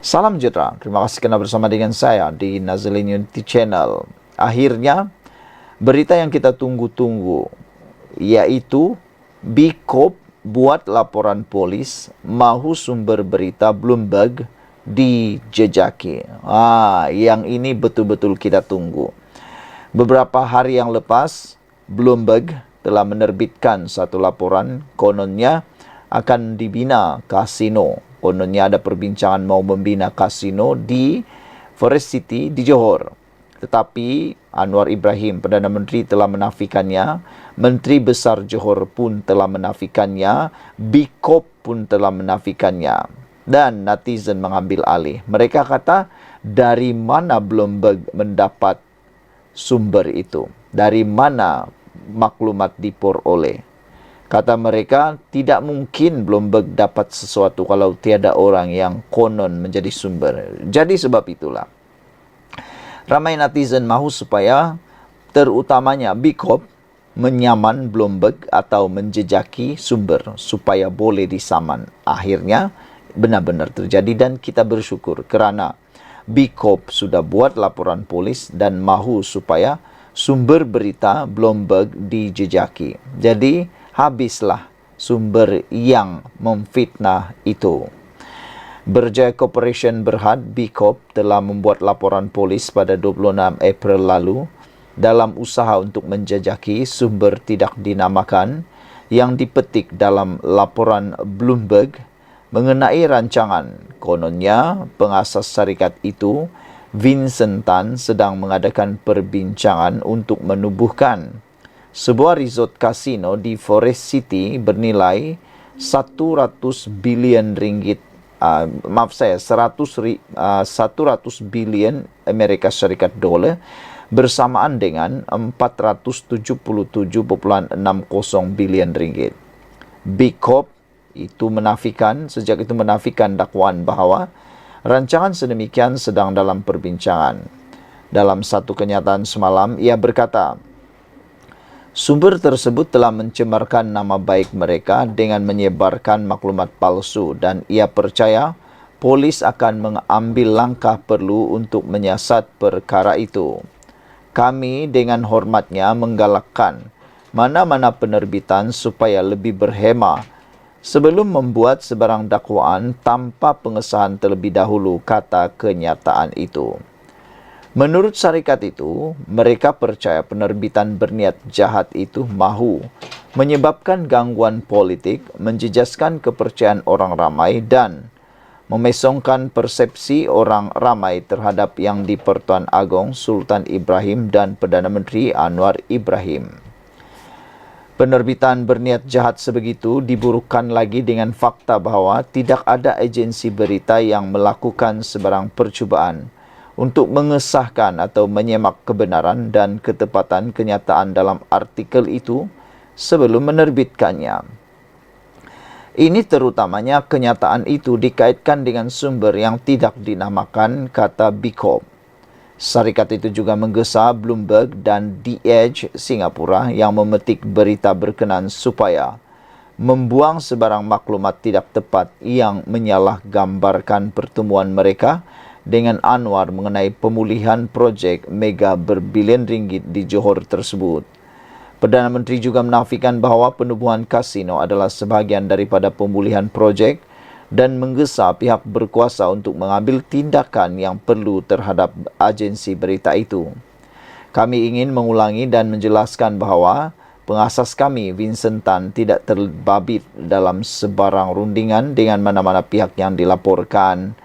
Salam sejahtera. Terima kasih kerana bersama dengan saya di Nazalin Unity Channel. Akhirnya, berita yang kita tunggu-tunggu, yaitu BKOP buat laporan polis mahu sumber berita Bloomberg dijejaki. Yang ini betul-betul kita tunggu. Beberapa hari yang lepas, Bloomberg telah menerbitkan satu laporan kononnya akan dibina kasino. Kononnya ada perbincangan mau membina kasino di Forest City di Johor. Tetapi Anwar Ibrahim, Perdana Menteri, telah menafikannya. Menteri Besar Johor pun telah menafikannya. BKOP pun telah menafikannya. Dan netizen mengambil alih. Mereka kata, dari mana Bloomberg mendapat sumber itu? Dari mana maklumat diperoleh? Kata mereka, tidak mungkin Bloomberg dapat sesuatu kalau tiada orang yang konon menjadi sumber. Jadi sebab itulah, ramai netizen mahu supaya terutamanya BKOP menyaman Bloomberg atau menjejaki sumber supaya boleh disaman. Akhirnya benar-benar terjadi dan kita bersyukur kerana BKOP sudah buat laporan polis dan mahu supaya sumber berita Bloomberg dijejaki. Jadi habislah sumber yang memfitnah itu. Berjaya Corporation Berhad, BKOP, telah membuat laporan polis pada 26 April lalu dalam usaha untuk menjejaki sumber tidak dinamakan yang dipetik dalam laporan Bloomberg mengenai rancangan. Kononnya, pengasas syarikat itu, Vincent Tan, sedang mengadakan perbincangan untuk menubuhkan sebuah resort kasino di Forest City bernilai 100 bilion ringgit, 100 bilion Amerika Syarikat dolar bersamaan dengan 477.60 bilion ringgit. BKOP itu sejak itu menafikan dakwaan bahawa rancangan sedemikian sedang dalam perbincangan. Dalam satu kenyataan semalam, ia berkata, sumber tersebut telah mencemarkan nama baik mereka dengan menyebarkan maklumat palsu dan ia percaya polis akan mengambil langkah perlu untuk menyiasat perkara itu. Kami dengan hormatnya menggalakkan mana-mana penerbitan supaya lebih berhema sebelum membuat sebarang dakwaan tanpa pengesahan terlebih dahulu, kata kenyataan itu. Menurut syarikat itu, mereka percaya penerbitan berniat jahat itu mahu menyebabkan gangguan politik, menjejaskan kepercayaan orang ramai dan memesongkan persepsi orang ramai terhadap Yang di-Pertuan Agong Sultan Ibrahim dan Perdana Menteri Anwar Ibrahim. Penerbitan berniat jahat sebegitu diburukan lagi dengan fakta bahawa tidak ada agensi berita yang melakukan sebarang percubaan untuk mengesahkan atau menyemak kebenaran dan ketepatan kenyataan dalam artikel itu sebelum menerbitkannya. Ini terutamanya kenyataan itu dikaitkan dengan sumber yang tidak dinamakan, kata BKOP. Syarikat itu juga menggesa Bloomberg dan The Edge Singapura yang memetik berita berkenan supaya membuang sebarang maklumat tidak tepat yang menyalahgambarkan pertemuan mereka dengan Anwar mengenai pemulihan projek mega berbilion ringgit di Johor tersebut. Perdana Menteri juga menafikan bahawa penubuhan kasino adalah sebahagian daripada pemulihan projek dan menggesa pihak berkuasa untuk mengambil tindakan yang perlu terhadap agensi berita itu. Kami ingin mengulangi dan menjelaskan bahawa pengasas kami, Vincent Tan, tidak terbabit dalam sebarang rundingan dengan mana-mana pihak yang dilaporkan.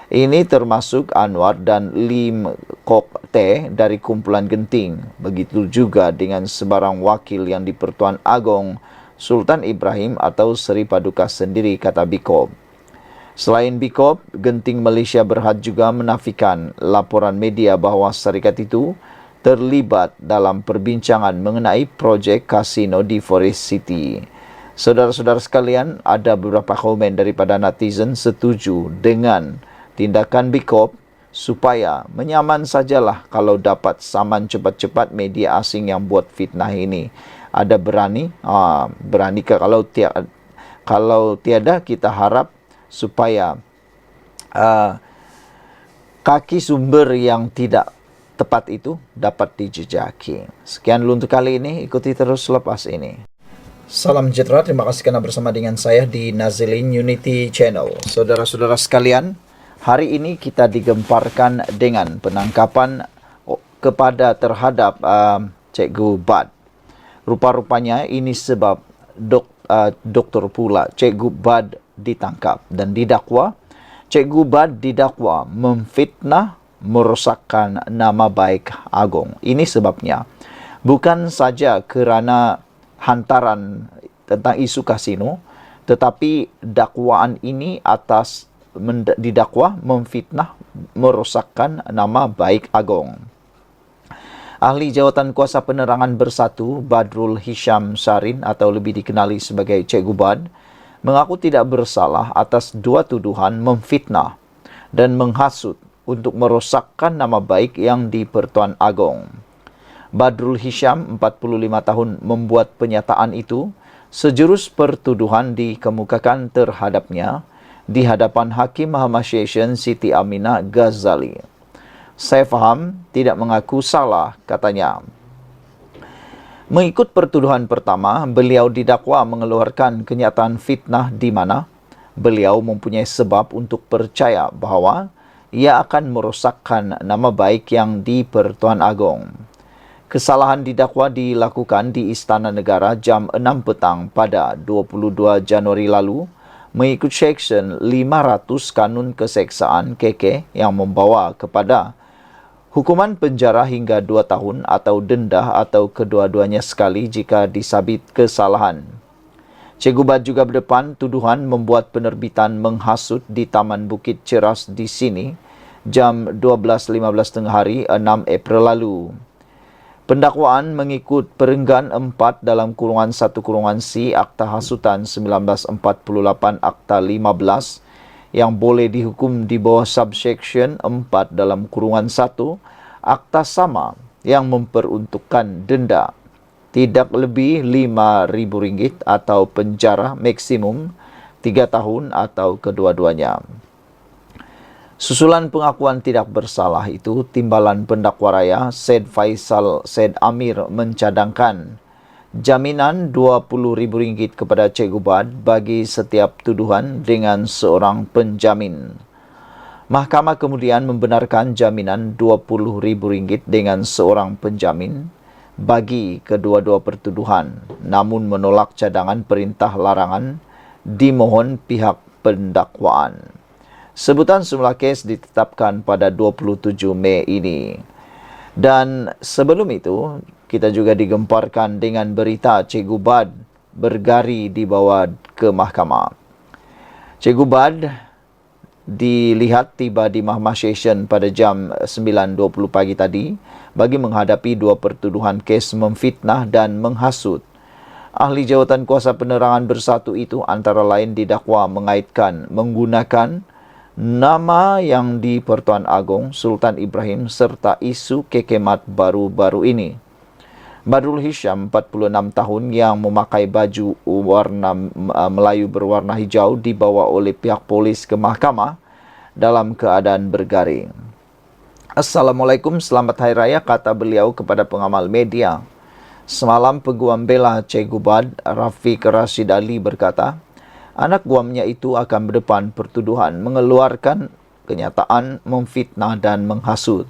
Ini termasuk Anwar dan Lim Kok Teh dari kumpulan Genting. Begitu juga dengan sebarang wakil Yang di-Pertuan Agong Sultan Ibrahim atau Seri Paduka sendiri, kata BKOP. Selain BKOP, Genting Malaysia Berhad juga menafikan laporan media bahawa syarikat itu terlibat dalam perbincangan mengenai projek kasino di Forest City. Saudara-saudara sekalian, ada beberapa komen daripada netizen setuju dengan tindakan BKOP supaya menyaman sajalah kalau dapat saman cepat-cepat media asing yang buat fitnah ini. Ada berani? Beranikah? Kalau tiada, kita harap supaya kaki sumber yang tidak tepat itu dapat dijejaki. Sekian dulu untuk kali ini, ikuti terus lepas ini. Salam sejahtera, terima kasih karena bersama dengan saya di Nazilin Unity Channel. Saudara-saudara sekalian, hari ini kita digemparkan dengan penangkapan kepada terhadap Cikgu Bad. Rupa-rupanya ini sebab doktor pula Cikgu Bad ditangkap dan didakwa. Cikgu Bad didakwa memfitnah, merosakkan nama baik Agong. Ini sebabnya bukan saja kerana hantaran tentang isu kasino, tetapi dakwaan ini atas didakwa memfitnah, merosakkan nama baik Agong. Ahli Jawatan Kuasa Penerangan Bersatu Badrul Hisham Sarin atau lebih dikenali sebagai Cikgu Bad mengaku tidak bersalah atas dua tuduhan memfitnah dan menghasut untuk merosakkan nama baik yang di-Pertuan Agong. Badrul Hisham, 45 tahun, membuat pernyataan itu sejurus pertuduhan dikemukakan terhadapnya di hadapan Hakim Mahkamah Session Siti Aminah Ghazali. Saya faham tidak mengaku salah, katanya. Mengikut pertuduhan pertama, beliau didakwa mengeluarkan kenyataan fitnah di mana beliau mempunyai sebab untuk percaya bahawa ia akan merosakkan nama baik yang di-Pertuan Agong. Kesalahan didakwa dilakukan di Istana Negara jam 6 petang pada 22 Januari lalu mengikut Seksyen 500 Kanun Keseksaan KK yang membawa kepada hukuman penjara hingga 2 tahun atau denda atau kedua-duanya sekali jika disabit kesalahan. Cikgu Bad juga berdepan tuduhan membuat penerbitan menghasut di Taman Bukit Ceras di sini jam 12.15 tengah hari 6 April lalu. Pendakwaan mengikut perenggan 4 dalam kurungan 1 kurungan C Akta Hasutan 1948 Akta 15 yang boleh dihukum di bawah subsection 4 dalam kurungan 1 Akta sama yang memperuntukkan denda tidak lebih RM5.000 atau penjara maksimum 3 tahun atau kedua-duanya. Susulan pengakuan tidak bersalah itu, Timbalan Pendakwa Raya Said Faisal Said Amir mencadangkan jaminan RM20.000 kepada Cikgu Bad bagi setiap tuduhan dengan seorang penjamin. Mahkamah kemudian membenarkan jaminan RM20.000 dengan seorang penjamin bagi kedua-dua pertuduhan, namun menolak cadangan perintah larangan dimohon pihak pendakwaan. Sebutan semula kes ditetapkan pada 27 Mei ini. Dan sebelum itu, kita juga digemparkan dengan berita Cikgu Bad bergari dibawa ke mahkamah. Cikgu Bad dilihat tiba di Mahkamah Session pada jam 9.20 pagi tadi bagi menghadapi 2 pertuduhan kes memfitnah dan menghasut. Ahli Jawatan Kuasa Penerangan Bersatu itu antara lain didakwa mengaitkan menggunakan nama yang di-Pertuan Agong Sultan Ibrahim serta isu kekemat baru-baru ini. Badrul Hisham, 46 tahun, yang memakai baju warna Melayu berwarna hijau dibawa oleh pihak polis ke mahkamah dalam keadaan bergaring. Assalamualaikum, selamat Hari Raya, kata beliau kepada pengamal media. Semalam peguam bela Cikgu Bad, Rafiq Rashid Ali, berkata, anak guamnya itu akan berdepan pertuduhan mengeluarkan kenyataan memfitnah dan menghasut.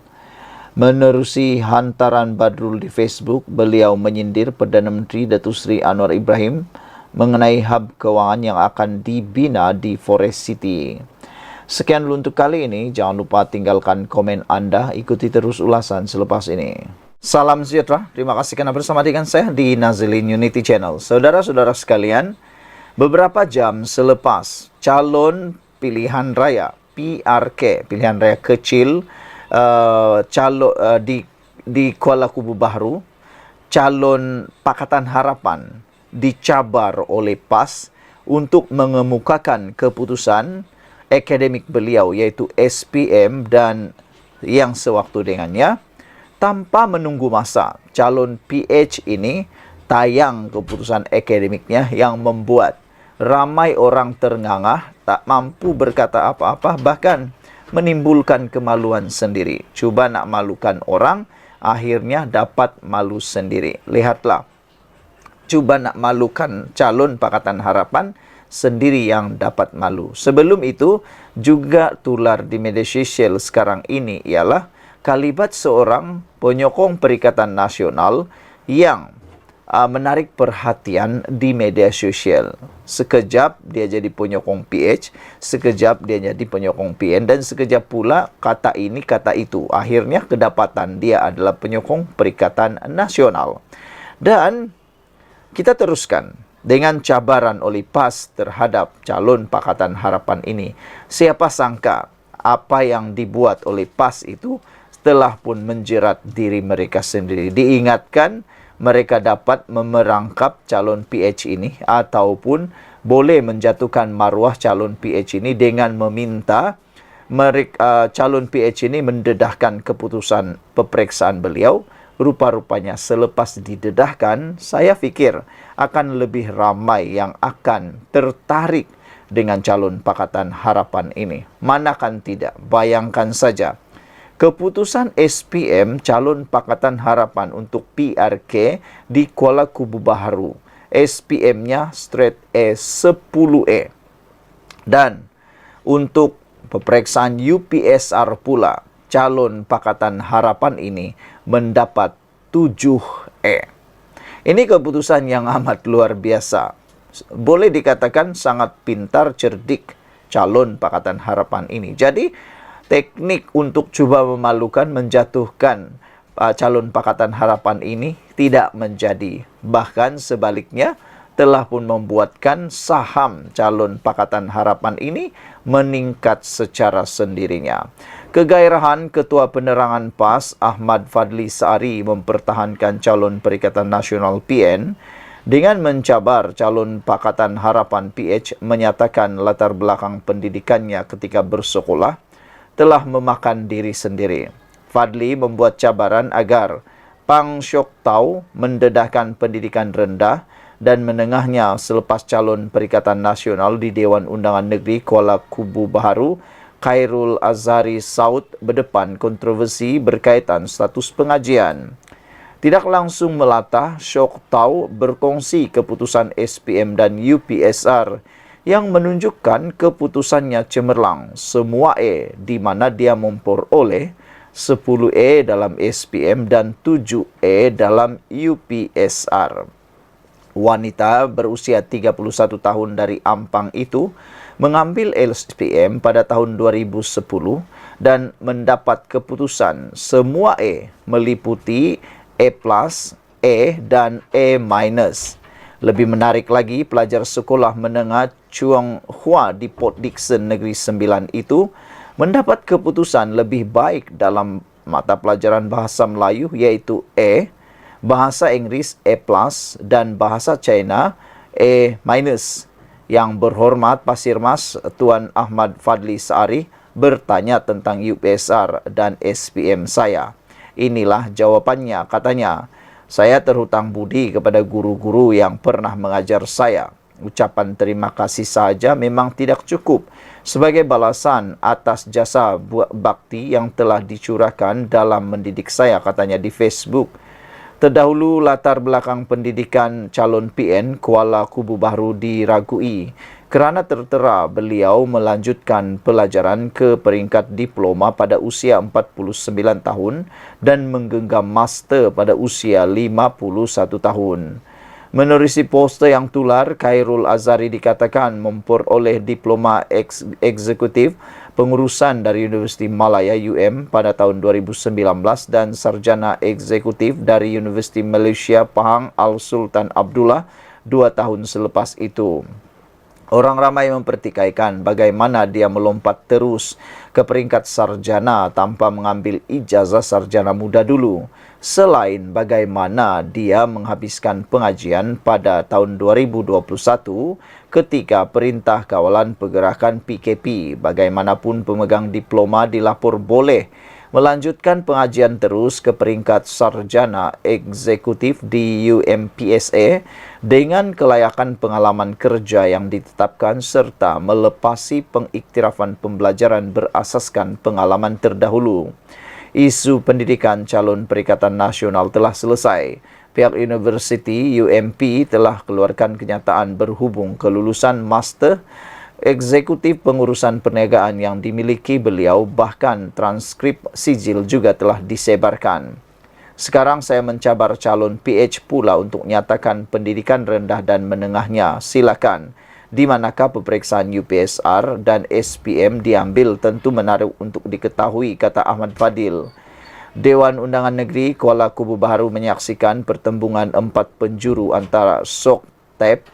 Menerusi hantaran Badrul di Facebook, beliau menyindir Perdana Menteri Datuk Seri Anwar Ibrahim mengenai hub kewangan yang akan dibina di Forest City. Sekian dulu untuk kali ini. Jangan lupa tinggalkan komen anda. Ikuti terus ulasan selepas ini. Salam sejahtera. Terima kasih karena bersama dengan saya di Nazilin Unity Channel. Saudara-saudara sekalian, beberapa jam selepas calon pilihan raya PRK, pilihan raya kecil di Kuala Kubu Bahru, calon Pakatan Harapan dicabar oleh PAS untuk mengemukakan keputusan akademik beliau yaitu SPM dan yang sewaktu dengannya. Tanpa menunggu masa, calon PH ini tayang keputusan akademiknya yang membuat ramai orang terngangah, tak mampu berkata apa-apa, bahkan menimbulkan kemaluan sendiri. Cuba nak malukan orang, akhirnya dapat malu sendiri. Lihatlah, cuba nak malukan calon Pakatan Harapan, sendiri yang dapat malu. Sebelum itu, juga tular di media sosial sekarang ini ialah kalimat seorang penyokong Perikatan Nasional yang menarik perhatian di media sosial. Sekejap dia jadi penyokong PH, sekejap dia jadi penyokong PN, dan sekejap pula kata ini kata itu. Akhirnya kedapatan dia adalah penyokong Perikatan Nasional. Dan kita teruskan dengan cabaran oleh PAS terhadap calon Pakatan Harapan ini. Siapa sangka apa yang dibuat oleh PAS itu telah pun menjerat diri mereka sendiri. Diingatkan mereka dapat memerangkap calon PH ini ataupun boleh menjatuhkan maruah calon PH ini dengan meminta calon PH ini mendedahkan keputusan peperiksaan beliau. Rupa-rupanya selepas didedahkan, saya fikir akan lebih ramai yang akan tertarik dengan calon Pakatan Harapan ini. Manakan tidak, bayangkan saja. Keputusan SPM calon Pakatan Harapan untuk PRK di Kuala Kubu Baharu. SPM-nya straight E 10E. Dan untuk peperiksaan UPSR pula, calon Pakatan Harapan ini mendapat 7E. Ini keputusan yang amat luar biasa. Boleh dikatakan sangat pintar, cerdik calon Pakatan Harapan ini. Jadi, teknik untuk coba memalukan, menjatuhkan calon Pakatan Harapan ini tidak menjadi. Bahkan sebaliknya, telah pun membuatkan saham calon Pakatan Harapan ini meningkat secara sendirinya. Kegairahan Ketua Penerangan PAS Ahmad Fadli Saari mempertahankan calon Perikatan Nasional PN dengan mencabar calon Pakatan Harapan PH, menyatakan latar belakang pendidikannya ketika bersekolah telah memakan diri sendiri. Fadli membuat cabaran agar Pang Syok Tau mendedahkan pendidikan rendah dan menengahnya selepas calon Perikatan Nasional di Dewan Undangan Negeri Kuala Kubu Baharu, Khairul Azhari Saud berdepan kontroversi berkaitan status pengajian. Tidak langsung melatah, Syok Tau berkongsi keputusan SPM dan UPSR yang menunjukkan keputusannya cemerlang, semua E, di mana dia memperoleh 10E dalam SPM dan 7E dalam UPSR. Wanita berusia 31 tahun dari Ampang itu mengambil SPM pada tahun 2010 dan mendapat keputusan semua E, meliputi E+, E dan E-. Lebih menarik lagi, pelajar sekolah menengah Chuang Hua di Port Dickson Negeri Sembilan itu mendapat keputusan lebih baik dalam mata pelajaran Bahasa Melayu iaitu E, Bahasa Inggeris E+, dan Bahasa China E-. Yang berhormat Pasir Mas Tuan Ahmad Fadli Saari bertanya tentang UPSR dan SPM saya. Inilah jawabannya, katanya. Saya terhutang budi kepada guru-guru yang pernah mengajar saya. Ucapan terima kasih saja memang tidak cukup sebagai balasan atas jasa bakti yang telah dicurahkan dalam mendidik saya, katanya di Facebook. Terdahulu latar belakang pendidikan calon PN Kuala Kubu Baharu diragui kerana tertera beliau melanjutkan pelajaran ke peringkat diploma pada usia 49 tahun dan menggenggam master pada usia 51 tahun. Menerusi poster yang tular, Khairul Azhari dikatakan memperoleh diploma eksekutif pengurusan dari Universiti Malaya UM pada tahun 2019 dan sarjana eksekutif dari Universiti Malaysia Pahang Al Sultan Abdullah 2 tahun selepas itu. Orang ramai mempertikaikan bagaimana dia melompat terus ke peringkat sarjana tanpa mengambil ijazah sarjana muda dulu. Selain bagaimana dia menghabiskan pengajian pada tahun 2021 ketika Perintah Kawalan Pergerakan PKP, bagaimanapun pemegang diploma dilapor boleh melanjutkan pengajian terus ke peringkat sarjana eksekutif di UMPSA dengan kelayakan pengalaman kerja yang ditetapkan serta melepasi pengiktirafan pembelajaran berasaskan pengalaman terdahulu. Isu pendidikan calon Perikatan Nasional telah selesai. Pihak Universiti UMP telah keluarkan kenyataan berhubung kelulusan Master Eksekutif Pengurusan Perniagaan yang dimiliki beliau, bahkan transkrip sijil juga telah disebarkan. Sekarang saya mencabar calon PH pula untuk nyatakan pendidikan rendah dan menengahnya. Silakan. Di manakah peperiksaan UPSR dan SPM diambil tentu menarik untuk diketahui, kata Ahmad Fadil. Dewan Undangan Negeri Kuala Kubu Baharu menyaksikan pertembungan 4 penjuru antara Sok Tep,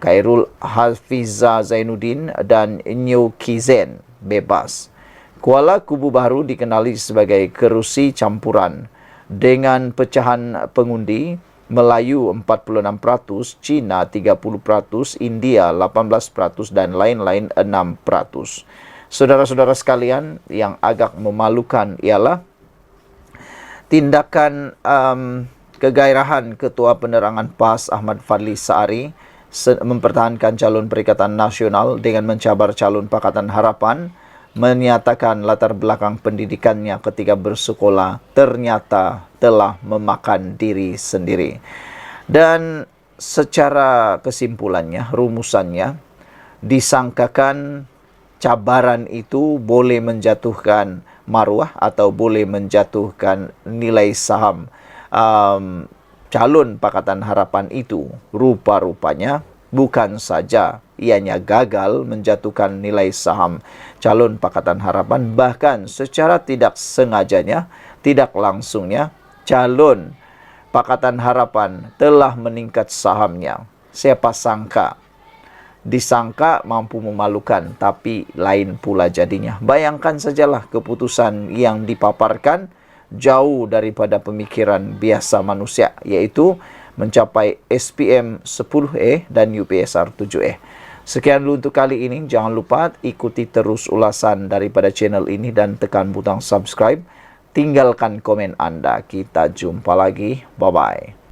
Khairul Hafiza Zainuddin dan Nyo Kizen bebas. Kuala Kubu Baharu dikenali sebagai kerusi campuran dengan pecahan pengundi Melayu 46%, Cina 30%, India 18% dan lain-lain 6%. Saudara-saudara sekalian, yang agak memalukan ialah tindakan kegairahan Ketua Penerangan PAS Ahmad Fadli Saari mempertahankan calon Perikatan Nasional dengan mencabar calon Pakatan Harapan, menyatakan latar belakang pendidikannya ketika bersekolah ternyata telah memakan diri sendiri. Dan secara kesimpulannya, rumusannya, disangkakan cabaran itu boleh menjatuhkan maruah atau boleh menjatuhkan nilai saham calon Pakatan Harapan itu. Rupa-rupanya bukan saja ianya gagal menjatuhkan nilai saham calon Pakatan Harapan, bahkan secara tidak sengajanya, tidak langsungnya, calon Pakatan Harapan telah meningkat sahamnya. Siapa sangka? Disangka mampu memalukan, tapi lain pula jadinya. Bayangkan sajalah keputusan yang dipaparkan jauh daripada pemikiran biasa manusia, yaitu mencapai SPM 10E dan UPSR 7E. Sekian dulu untuk kali ini. Jangan lupa ikuti terus ulasan daripada channel ini dan tekan butang subscribe. Tinggalkan komen Anda. Kita jumpa lagi. Bye-bye.